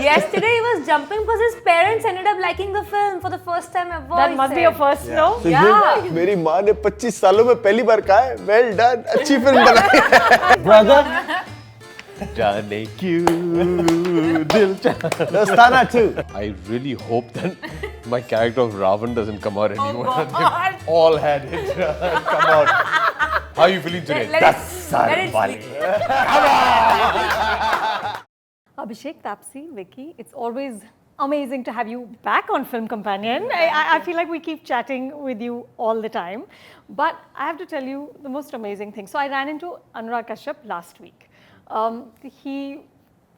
Yesterday he was jumping because his parents ended up liking the film for the first time ever. That must be your first, no? So ये मेरी माँ ने 25 सालों में पहली बार कहा है, well done, अच्छी फिल्म बनाई. Brother. जाने क्यों दिल चाह. Dostana too. I really hope that my character of Ravan doesn't come out anymore. God. All had it come out. How are you feeling today? Let it sleep. Abhishek, Taapsee, Vicky, it's always amazing to have you back on Film Companion. I feel like we keep chatting with you all the time. But I have to tell you the most amazing thing. So I ran into Anurag Kashyap last week. He,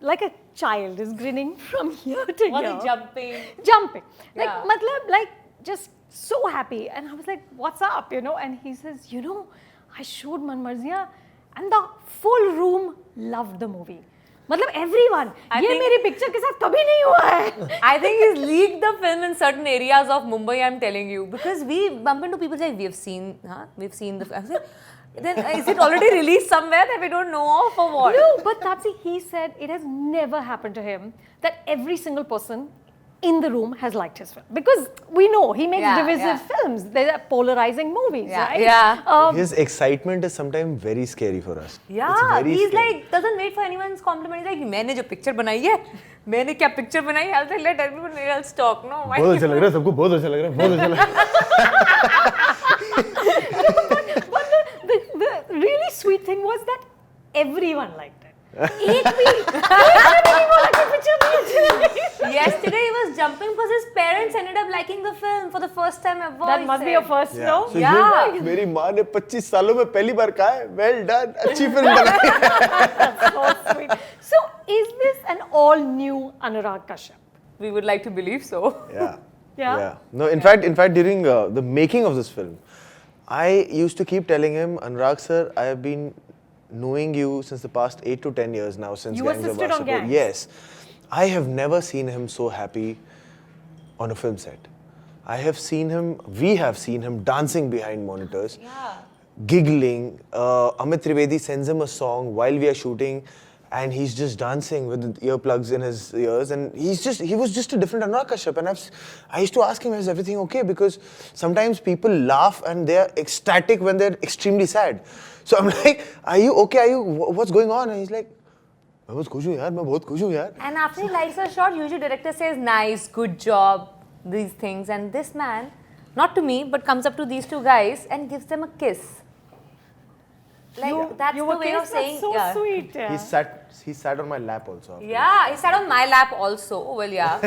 like a child, is grinning from here to Was here. he jumping? Jumping. Like, Yeah. matlab, like, just so happy. And I was like, what's up, you know? And he says, you know, I showed Manmarziya and the full room loved the movie. मतलब everyone. ये मेरी picture के साथ कभी नहीं हुआ है. I think he's leaked the film in certain areas of Mumbai, I'm telling you. Because we bump into people like, we've seen the film. Then is it already released somewhere that we don't know of or what? No, but Taapsee, he said it has never happened to him that every single person in the room has liked his film. Because we know he makes divisive films. They're polarizing movies, right? Yeah. His excitement is sometimes very scary for us. Yeah, It's very he's scary. like, doesn't wait for anyone's compliment. He's like, मैंने जो picture बनाई है, मैंने क्या picture बनाई है, I'll say, let everyone else talk, no? Why? बहुत अच्छा लग रहा है सबको, बहुत अच्छा लग रहा है, बहुत अच्छा लग रहा है. But the really sweet thing was that everyone liked it. Yesterday he was jumping because his parents ended up liking the film for the first time ever. That must be your first, no? So Yeah. ये मेरी माँ ने 25 सालों में पहली बार कहा है, well done, अच्छी फिल्म बनाई. That's so sweet. So, is this an all-new Anurag Kashyap? We would like to believe so. Yeah? No, in fact, during the making of this film, I used to keep telling him, Anurag sir, I have been knowing you since the past 8 to 10 years now, since You Gangs of assisted on Wasseypur. Gangs. Yes. I have never seen him so happy on a film set. We have seen him dancing behind monitors, giggling. Amit Trivedi sends him a song while we are shooting, and he's just dancing with the earplugs in his ears, and he was just a different Anurag Kashyap. And I used to ask him, is everything okay? Because sometimes people laugh and they're ecstatic when they're extremely sad. So I'm like, are you okay? What's going on? And he's like, मैं बहुत खुश हूँ यार, मैं बहुत खुश हूँ यार. And after he likes a shot, usually director says, nice, good job, these things. And this man, not to me, but comes up to these two guys and gives them a kiss. Like, that's the way of saying, That's so sweet. Yeah. He sat on my lap also. Yeah, he sat on my lap also. Well, yeah.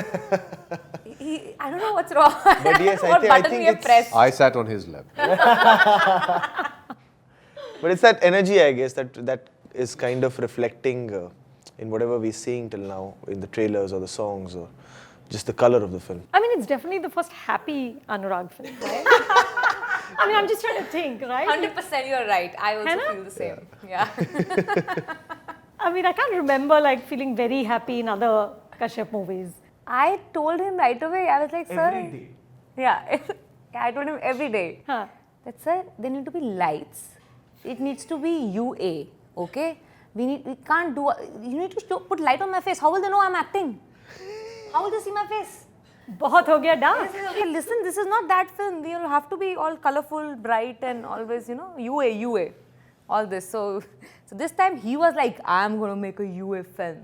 I don't know what's wrong. But yes, what I button think we have it's- pressed. I sat on his lap. But it's that energy, I guess, that is kind of reflecting in whatever we're seeing till now, in the trailers or the songs or just the color of the film. I mean, it's definitely the first happy Anurag film, right? I mean, I'm just trying to think, right? 100% you're right. I also Hannah? feel the same. Yeah. I mean, I can't remember like feeling very happy in other Kashyap movies. I told him right away. I was like, sir. Every day. Yeah. I told him every day. Huh. That, sir, there need to be lights. It needs to be UA. Okay? We can't do. You need to put light on my face. How will they know I'm acting? How will they see my face? बहुत हो गया dark. Okay, listen, this is not that film. We will have to be all colorful, bright, and always, UA. All this. So this time he was like, I'm going to make a UA film.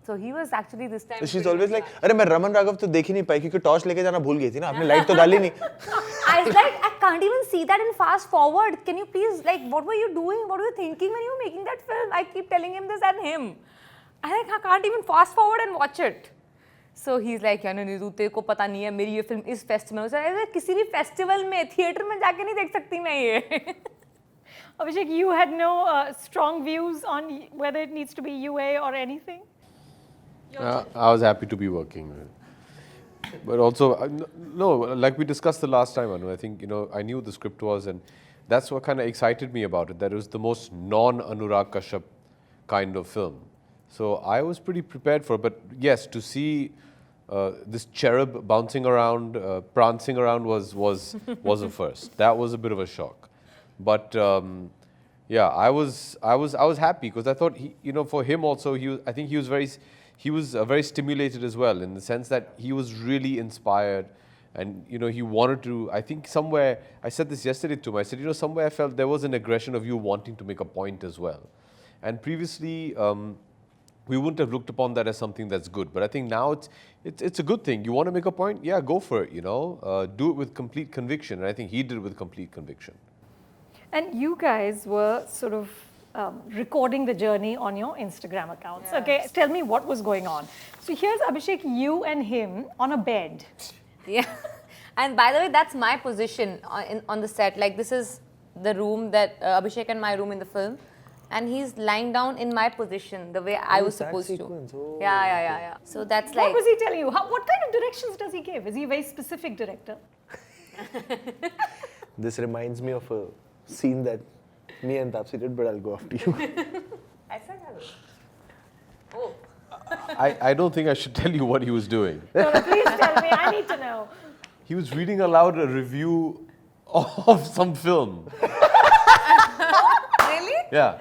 So he was actually this time. So she's always like, अरे मैं रमन राघव तो देख ही नहीं पाई क्योंकि torch लेके जाना भूल गई थी ना, आपने लाइट तो डाली नहीं. I was like, I can't even see that in fast forward. Can you please, like, what were you doing? What were you thinking when you were making that film? I keep telling him this and him. I can't even fast forward and watch it. So he's like, यार नहीं तेरे को पता नहीं है मेरी ये film इस फेस्टिवल में अरे किसी भी फेस्टिवल में थिएटर में जाके नहीं देख सकती मैं ये. Abhishek, you had no strong views on whether it needs to be UA or anything? I was happy to be working with it. But also, no, like we discussed the last time, Anu, I think, I knew the script was, and that's what kind of excited me about it, that it was the most non-Anurag Kashyap kind of film. So I was pretty prepared for it, but yes, to see this cherub bouncing around, prancing around was a first. That was a bit of a shock. But yeah, I was happy because I thought for him also, I think he was very he was very stimulated as well, in the sense that he was really inspired, and he wanted to. I think somewhere, I said this yesterday to him. I said, somewhere I felt there was an aggression of you wanting to make a point as well, and previously. We wouldn't have looked upon that as something that's good, but I think now it's a good thing. You want to make a point? Yeah, go for it. Do it with complete conviction, and I think he did it with complete conviction. And you guys were sort of recording the journey on your Instagram accounts. Yeah. Okay, tell me what was going on. So here's Abhishek, you and him on a bed. Yeah, and by the way, that's my position on the set. Like, this is the room that Abhishek and my room in the film. And he's lying down in my position, the way I was supposed to. Oh, yeah. So that's like... What was he telling you? What kind of directions does he give? Is he a very specific director? This reminds me of a scene that me and Taapsee did, but I'll go after you. I said hello. Oh. I don't think I should tell you what he was doing. No, please tell me. I need to know. He was reading aloud a review of some film. Really? Yeah.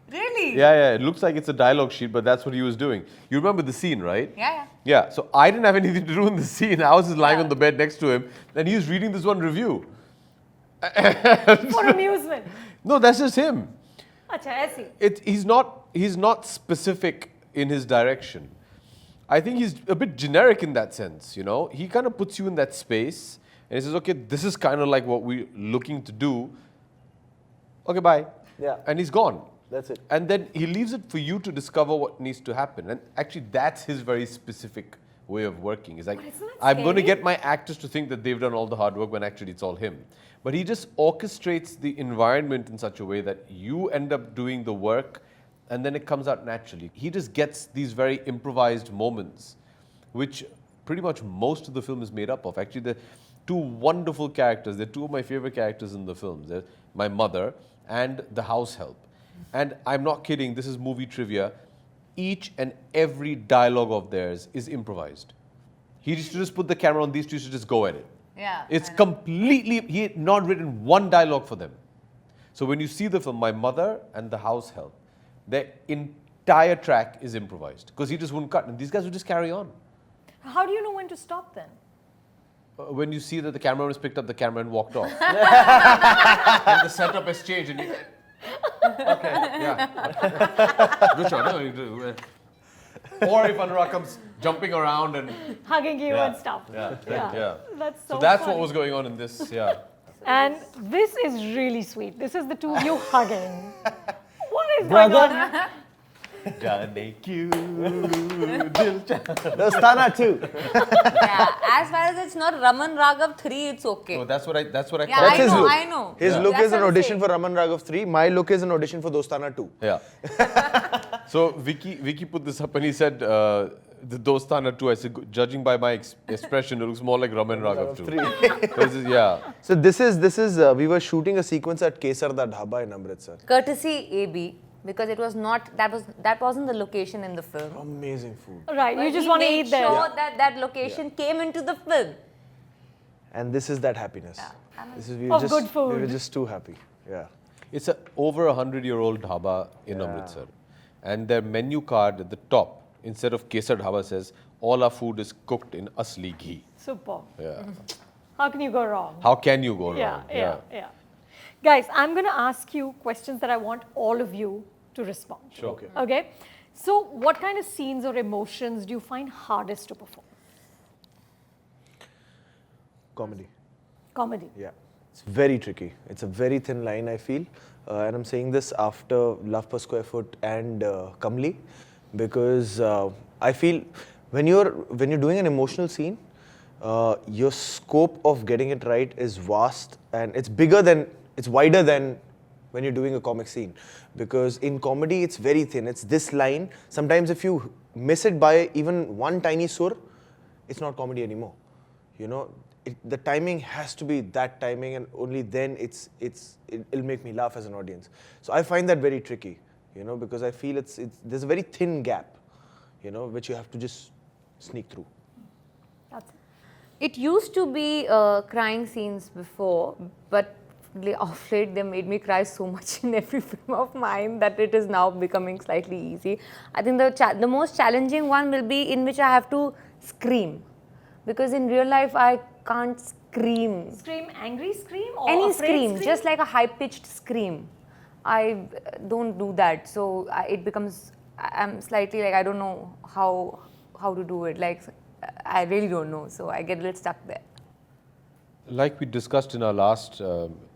Really? Yeah. It looks like it's a dialogue sheet, but that's what he was doing. You remember the scene, right? Yeah. Yeah. So I didn't have anything to do in the scene. I was just lying on the bed next to him, and he was reading this one review. For amusement. No, that's just him. Acha, I see. He's not specific in his direction. I think he's a bit generic in that sense, He kind of puts you in that space, and he says, okay, this is kind of like what we're looking to do. Okay, bye. Yeah. And he's gone. That's it. And then he leaves it for you to discover what needs to happen. And actually, that's his very specific way of working. He's like, I'm going to get my actors to think that they've done all the hard work when actually it's all him. But he just orchestrates the environment in such a way that you end up doing the work, and then it comes out naturally. He just gets these very improvised moments, which pretty much most of the film is made up of. Actually, the two wonderful characters, they're two of my favorite characters in the film. They're my mother and the house help. And I'm not kidding, this is movie trivia. Each and every dialogue of theirs is improvised. He used to just put the camera on these two to just go at it. Yeah. It's completely, he had not written one dialogue for them. So when you see the film, My Mother and The House Help, the entire track is improvised because he just wouldn't cut. And these guys would just carry on. How do you know when to stop then? When you see that the cameraman has picked up the camera and walked off. And the setup has changed and you... Okay, yeah. Good shot. Or if Anurag comes jumping around and... Hugging you and stuff. Yeah. That's so that's funny. what was going on in this, yeah. And this is really sweet. This is the two of you hugging. What is going on? Dostana 2. Yeah, as far as it's not Raman Raghav 3, it's okay. Oh, that's what I call yeah, it. I know. His look That's is an what I'm audition saying. for Raman Raghav 3. My look is an audition for Dostana 2. Yeah. So Vicky put this up and he said, the Dostana 2, I said, judging by my expression, it looks more like Raman Raghav 2. Yeah. So this is we were shooting a sequence at Kesar Da Dhaba in Amritsar. Courtesy AB, because it was not, that wasn't the location in the film. Amazing food. Right, you just want to eat there. Sure that location came into the film. And this is that happiness. This is, good food. We were just too happy. Yeah. It's a over 100-year-old dhaba in Amritsar. And their menu card at the top, instead of Kesar Dhaba, says, all our food is cooked in asli ghee. Super. Yeah. How can you go wrong? How can you go wrong? Yeah. Guys, I'm going to ask you questions that I want all of you to respond to. Sure. Okay. So what kind of scenes or emotions do you find hardest to perform? Comedy. Comedy. Yeah. It's very tricky. It's a very thin line, I feel. And I'm saying this after Love Per Square Foot and Kamli, because I feel when you're doing an emotional scene, your scope of getting it right is vast, and it's wider than when you're doing a comic scene. Because in comedy, it's very thin. It's this line. Sometimes if you miss it by even one tiny sur, it's not comedy anymore. The timing has to be that timing, and only then it'll make me laugh as an audience. So I find that very tricky, because I feel there's a very thin gap, which you have to just sneak through. That's it. It used to be crying scenes before, but Of late, they made me cry so much in every film of mine that it is now becoming slightly easy. I think the most challenging one will be in which I have to scream, because in real life I can't scream. Scream, angry scream or Any afraid scream, just like a high-pitched scream. I don't do that, so it becomes. I'm slightly like, I don't know how to do it. Like, I really don't know, so I get a little stuck there. Like we discussed in our last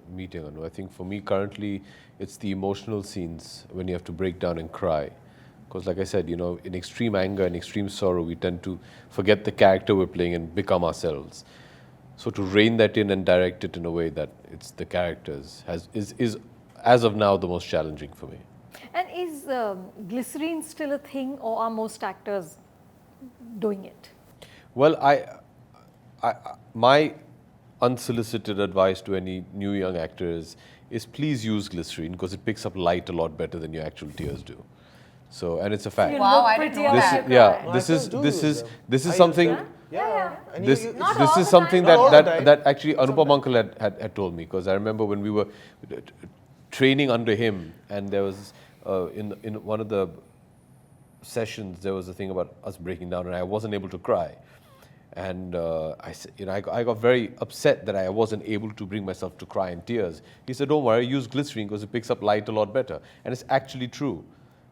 meeting, Anu, I think for me currently it's the emotional scenes when you have to break down and cry. Because like I said, in extreme anger and extreme sorrow, we tend to forget the character we're playing and become ourselves. So to rein that in and direct it in a way that it's the characters is as of now the most challenging for me. And is glycerine still a thing, or are most actors doing it? Well, my unsolicited advice to any new young actors is please use glycerine, because it picks up light a lot better than your actual tears do. So, and it's a fact. You Wow, look I didn't know prettier that. when you cry. No, This actors do is use them. something. Yeah. And This you- this is something Not all the that time. that actually Anupama uncle had told me, because I remember when we were training under him, and there was in one of the sessions there was a thing about us breaking down, and I wasn't able to cry, and I got very upset that I wasn't able to bring myself to cry in tears. He said, "Don't worry, use glycerine because it picks up light a lot better," and it's actually true.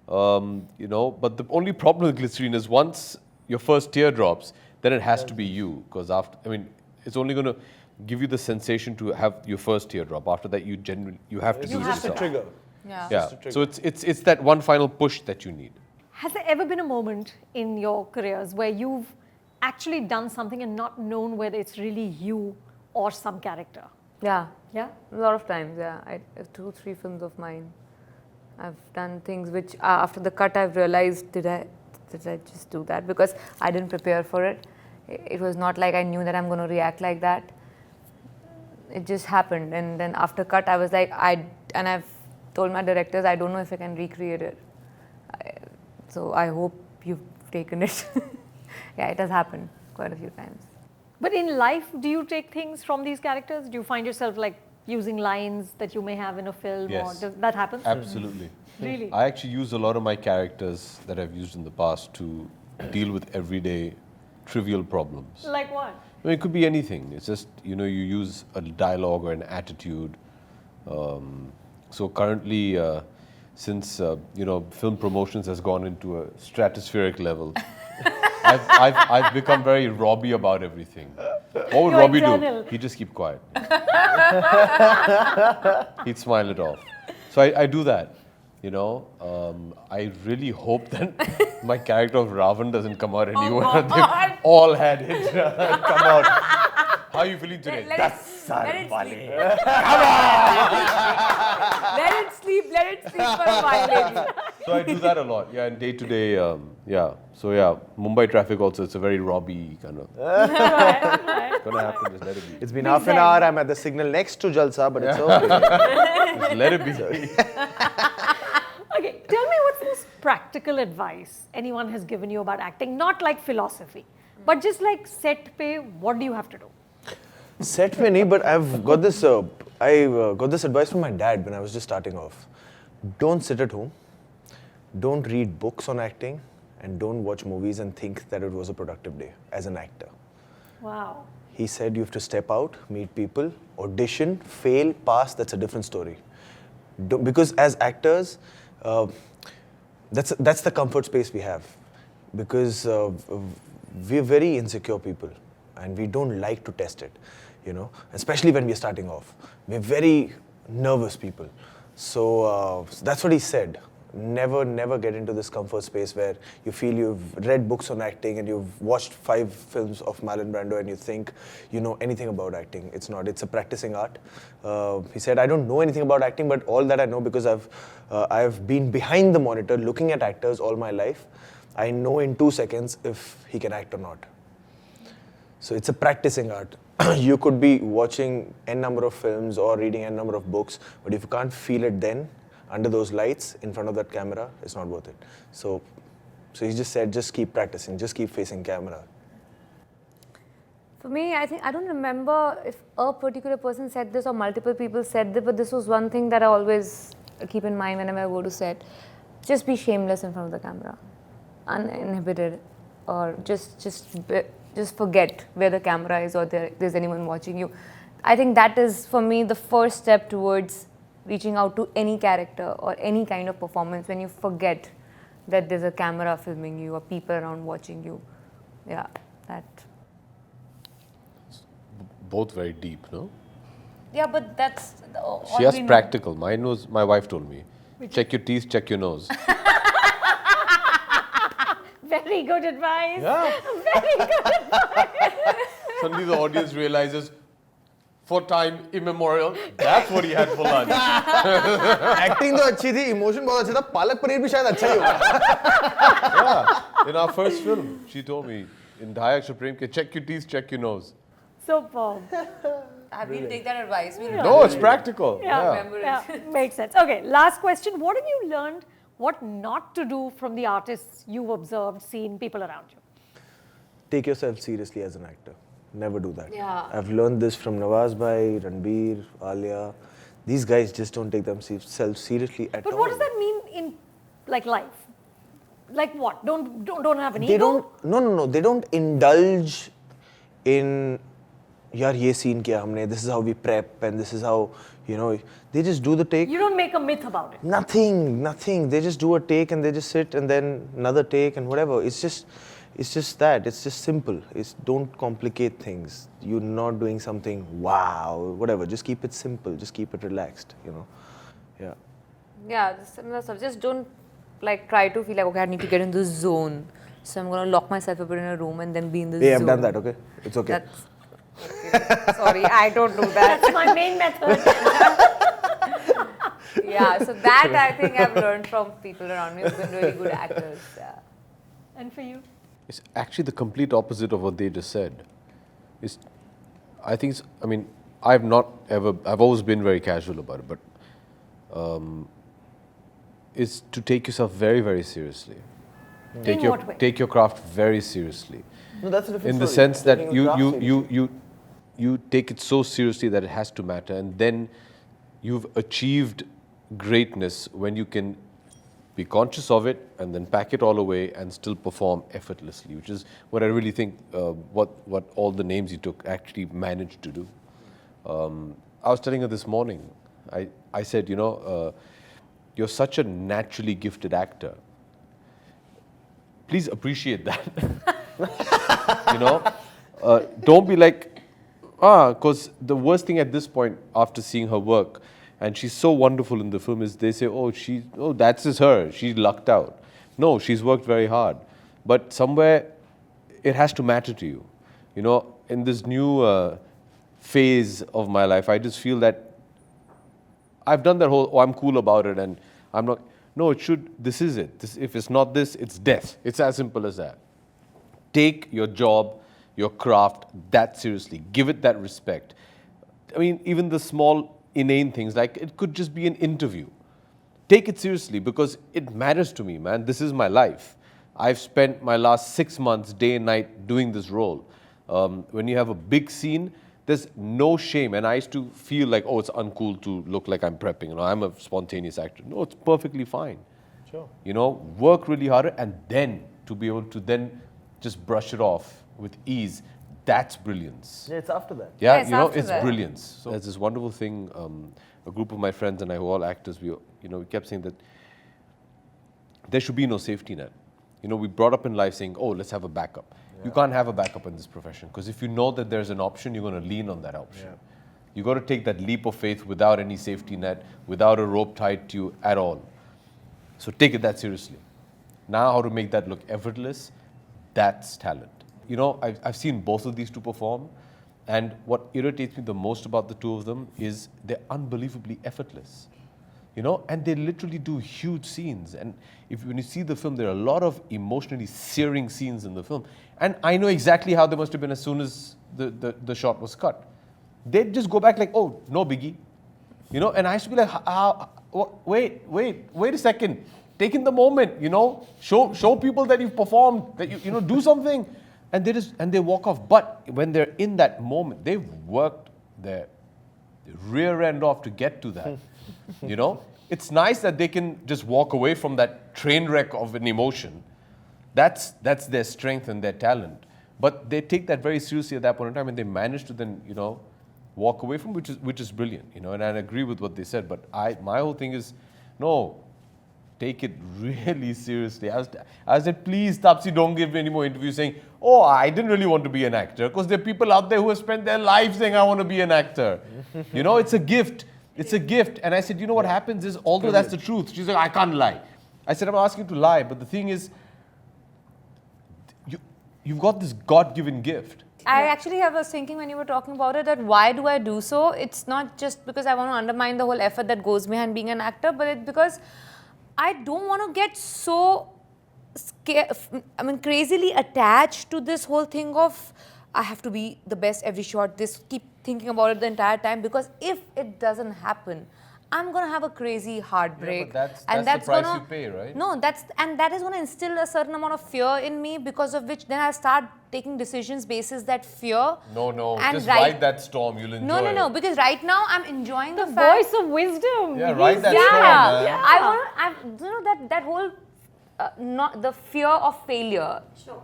But the only problem with glycerine is once your first tear drops, then it has to be you, because it's only going to give you the sensation to have your first tear drop. After that, you have to do it It's just a yourself. trigger. Yeah. So it's that one final push that you need. Has there ever been a moment in your careers where you've actually done something and not known whether it's really you or some character? Yeah. Yeah? A lot of times, yeah. 2-3 films of mine, I've done things which after the cut I've realized, did I just do that? Because I didn't prepare for it. It was not like I knew that I'm going to react like that. It just happened, and then after cut I was like, I've told my directors I don't know if I can recreate it. So I hope you've taken it. Yeah, it has happened quite a few times. But in life, do you take things from these characters? Do you find yourself like using lines that you may have in a film? Yes. Or does that happen? Absolutely. Really? I actually use a lot of my characters that I've used in the past to deal with everyday trivial problems. Like what? It could be anything. It's just, you use a dialogue or an attitude. So currently, since, film promotions has gone into a stratospheric level, I've become very Robbie about everything. What would You're Robbie internal. do? He'd just keep quiet. He'd smile it off. So I do that. I really hope that my character of Ravan doesn't come out anywhere. They've all had it come out. How are you feeling today? Let That's let it funny. sleep. Let it sleep for a while, maybe. So I do that a lot. Yeah, and day to day, So Mumbai traffic also, it's a very Robbie kind of. It's gonna happen, just let it be. It's been half an hour. I'm at the signal next to Jalsa, but it's okay. Just let it be. Okay, tell me what's the most practical advice anyone has given you about acting? Not like philosophy, but just like set pay, what do you have to do? Set me, but I've got this. I got this advice from my dad when I was just starting off. Don't sit at home. Don't read books on acting, and don't watch movies and think that it was a productive day as an actor. Wow. He said you have to step out, meet people, audition, fail, pass. That's a different story. Because as actors, that's the comfort space we have. Because we're very insecure people, and we don't like to test it. Especially when we're starting off. We're very nervous people. So that's what he said. Never get into this comfort space where you feel you've read books on acting and you've watched 5 films of Marlon Brando and you think you know anything about acting. It's not. It's a practicing art. He said, I don't know anything about acting, but all that I know because I've been behind the monitor looking at actors all my life. I know in 2 seconds if he can act or not. So it's a practicing art. You could be watching n number of films or reading n number of books, but if you can't feel it then, under those lights, in front of that camera, it's not worth it. So he just said, just keep practicing, just keep facing camera. For me, I think I don't remember if a particular person said this or multiple people said this, but this was one thing that I always keep in mind whenever I go to set. Just be shameless in front of the camera, uninhibited, or just forget where the camera is or there's anyone watching you. I think that is for me the first step towards reaching out to any character or any kind of performance, when you forget that there's a camera filming you or people around watching you. Yeah, that. Both very deep, no? Yeah, but that's all She has we know. practical. Mine was, my wife told me, check your teeth, check your nose. Very good advice. Yeah. Very good advice. Suddenly the audience realizes, for time immemorial, that's what he had for lunch. Acting तो अच्छी थी, emotion बहुत अच्छा था, पालक पनीर भी शायद अच्छा ही होगा. Yeah. In our first film, she told me, in Dhayak Supreme, check your teeth, check your nose. Superb. We'll take that advice. We'll No, it's practical. remember it. Yeah, makes sense. Okay, last question. What have you learned what not to do from the artists you've observed, seen, people around you? Take yourself seriously as an actor. Never do that. Yeah. I've learned this from Nawaz Bhai, Ranbir, Alia. These guys just don't take themselves seriously at all. But what does that mean in like life? Like what? Don't have an They ego? don't. No. They don't indulge in. Yaar, ye scene kiya humne. This is how we prep, and this is how, you know. They just do the take. You don't make a myth about it. Nothing. They just do a take and they just sit and then another take and whatever. It's just that. It's just simple. Don't complicate things. You're not doing something wow, whatever. Just keep it simple. Just keep it relaxed. You know. Yeah. Yeah, similar stuff. Just don't like try to feel like, okay, I need to get in this zone. So I'm gonna lock myself up in a room and then be in this Hey, zone. I've done that. Okay, it's okay. That's okay. Sorry, I don't do that. That's my main method. Yeah, so that I think I've learned from people around me who've been really good actors. Yeah. And for you? It's actually the complete opposite of what they just said. I've always been very casual about it, but is to take yourself very, very seriously. In what way? Take your craft very seriously. No, that's a different In the story. sense that Taking your craft seriously. you take it so seriously that it has to matter, and then you've achieved greatness when you can be conscious of it and then pack it all away and still perform effortlessly, which is what I really think what all the names you took actually managed to do. I was telling her this morning, I said, you're such a naturally gifted actor. Please appreciate that. Don't be like, because the worst thing at this point, after seeing her work, and she's so wonderful in the film, is they say, that's just her, she lucked out. No, she's worked very hard. But somewhere, it has to matter to you. In this new phase of my life, I just feel that I've done that whole, I'm cool about it, and I'm not, no, this is it. If it's not this, it's death. It's as simple as that. Take your job, your craft that seriously. Give it that respect. I mean, even the small, inane things, like it could just be an interview. Take it seriously because it matters to me, man. This is my life. I've spent my last 6 months, day and night, doing this role. When you have a big scene, there's no shame. And I used to feel like, it's uncool to look like I'm prepping. I'm a spontaneous actor. No, it's perfectly fine. Sure. Work really harder, and then to be able to then just brush it off with ease. That's brilliance. Yeah, it's after that. Yeah, it's after it's that. brilliance. So there's this wonderful thing, a group of my friends and I who are all actors, we kept saying that there should be no safety net. We brought up in life saying, let's have a backup. Yeah. You can't have a backup in this profession because if you know that there's an option, you're going to lean on that option. Yeah. You got to take that leap of faith without any safety net, without a rope tied to you at all. So take it that seriously. Now how to make that look effortless, that's talent. I've seen both of these two perform, and what irritates me the most about the two of them is they're unbelievably effortless. And they literally do huge scenes. And when you see the film, there are a lot of emotionally searing scenes in the film. And I know exactly how they must have been as soon as the shot was cut. They'd just go back like, no biggie. And I used to be like, wait a second. Take in the moment, show people that you've performed, that you do something. and they walk off. But when they're in that moment, they've worked their rear end off to get to that. You know, it's nice that they can just walk away from that train wreck of an emotion. That's their strength and their talent. But they take that very seriously at that point in time, and they manage to then, you know, walk away from, which is brilliant, you know. And I agree with what they said. But my whole thing is, no, take it really seriously. I said, please, Taapsee, don't give me any more interviews saying, oh, I didn't really want to be an actor. Because there are people out there who have spent their lives saying, I want to be an actor. You know, it's a gift. It's a gift. And I said, you know what happens is, although that's the truth, she's like, I can't lie. I said, I'm asking you to lie. But the thing is, you've got this God-given gift. I actually was thinking when you were talking about it that why do I do so? It's not just because I want to undermine the whole effort that goes behind being an actor, but it's because I don't want to get so crazily attached to this whole thing of I have to be the best every shot, keep thinking about it the entire time, because if it doesn't happen, I'm going to have a crazy heartbreak. Yeah, but that's the price you pay, right? No, that is going to instill a certain amount of fear in me, because of which then I'll start taking decisions basis that fear. No, and just ride that storm, you'll enjoy it. No, because right now I'm enjoying the voice fact. of wisdom. Yeah, ride that storm, man. You know that whole, not the fear of failure. Sure.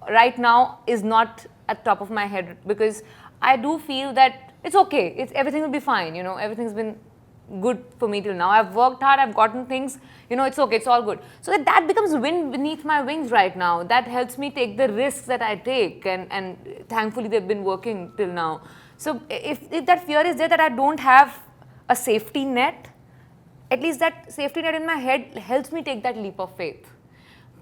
Right now is not at top of my head, because I do feel that it's okay. Everything will be fine. You know, everything's been good for me till now. I've worked hard, I've gotten things, you know, it's okay, it's all good. So that becomes wind beneath my wings right now. That helps me take the risks that I take, and thankfully they've been working till now. So if that fear is there that I don't have a safety net, at least that safety net in my head helps me take that leap of faith.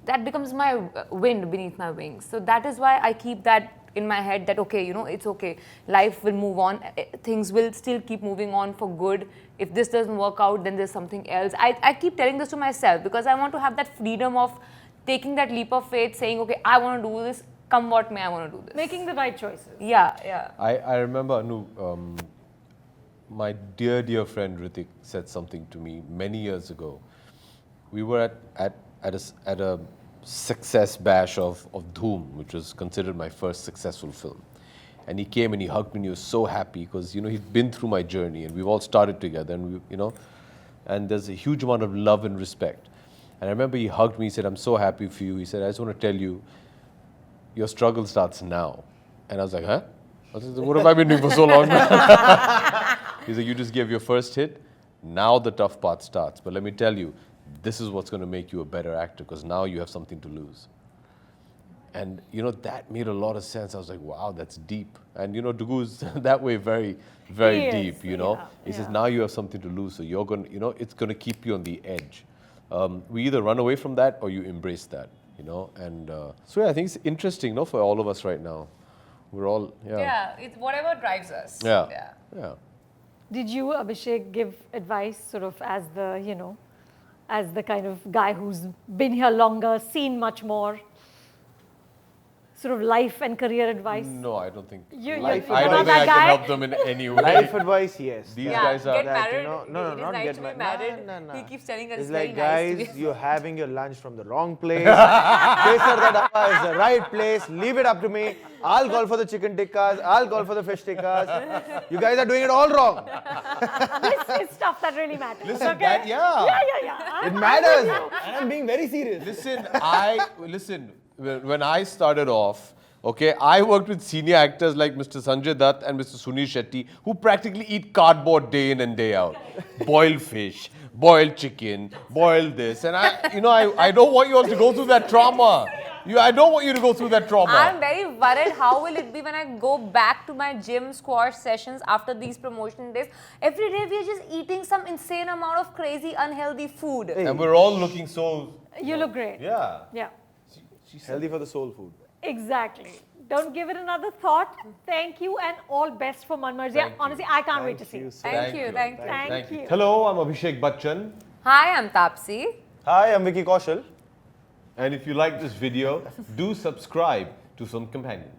That becomes my wind beneath my wings. So that is why I keep that in my head, that okay, you know, it's okay. Life will move on. Things will still keep moving on for good. If this doesn't work out, then there's something else. I keep telling this to myself because I want to have that freedom of taking that leap of faith, saying, okay, I want to do this. Come what may, I want to do this. Making the right choices. Yeah. I remember, Anu, my dear friend Ritik said something to me many years ago. We were at a success bash of Dhoom, which was considered my first successful film. And he came and he hugged me and he was so happy because, you know, he'd been through my journey and we've all started together, and and there's a huge amount of love and respect. And I remember he hugged me, he said, I'm so happy for you. He said, I just want to tell you, your struggle starts now. And I was like, huh? I said, what have I been doing for so long now? He said, you just gave your first hit, now the tough part starts. But let me tell you, this is what's going to make you a better actor, because now you have something to lose. And, you know, that made a lot of sense. I was like, wow, that's deep. And, you know, Dugu's that way very, very deep, you know. He says, now you have something to lose, so you're going to, you know, it's going to keep you on the edge. We either run away from that or you embrace that, you know. And so, yeah, I think it's interesting, no, for all of us right now. We're all, Yeah, it's whatever drives us. Yeah. Did you, Abhishek, give advice sort of as the, you know, as the kind of guy who's been here longer, seen much more, sort of life and career advice? No, I don't think. I don't think I can help them in any way. Life advice, yes. These guys are. Get that, married. you know, no, It is not nice get to be married. married. No. He keeps telling us It's very like, nice to guys, be. you're having your lunch from the wrong place. Kesar da Dabba is the right place. Leave it up to me. I'll call for the chicken tikkas. I'll call for the fish tikkas. You guys are doing it all wrong. This is stuff that really matters. Listen, okay? yeah. It matters. And I'm being very serious. Listen, when I started off, okay, I worked with senior actors like Mr. Sanjay Dutt and Mr. Sunil Shetty, who practically eat cardboard day in and day out. Boiled fish, boiled chicken, boiled this. And I don't want you all to go through that trauma. I don't want you to go through that trauma. I'm very worried how will it be when I go back to my gym squash sessions after these promotion days. Every day we are just eating some insane amount of crazy unhealthy food. And we're all looking so... You look great. Yeah. She's healthy for the soul food. Exactly. Don't give it another thought. Thank you and all best for Manmarziya. Honestly, I can't wait to see you. Thank you. Thank you. Hello, I'm Abhishek Bachchan. Hi, I'm Taapsee. Hi, I'm Vicky Kaushal. And if you like this video, do subscribe to Film Companion.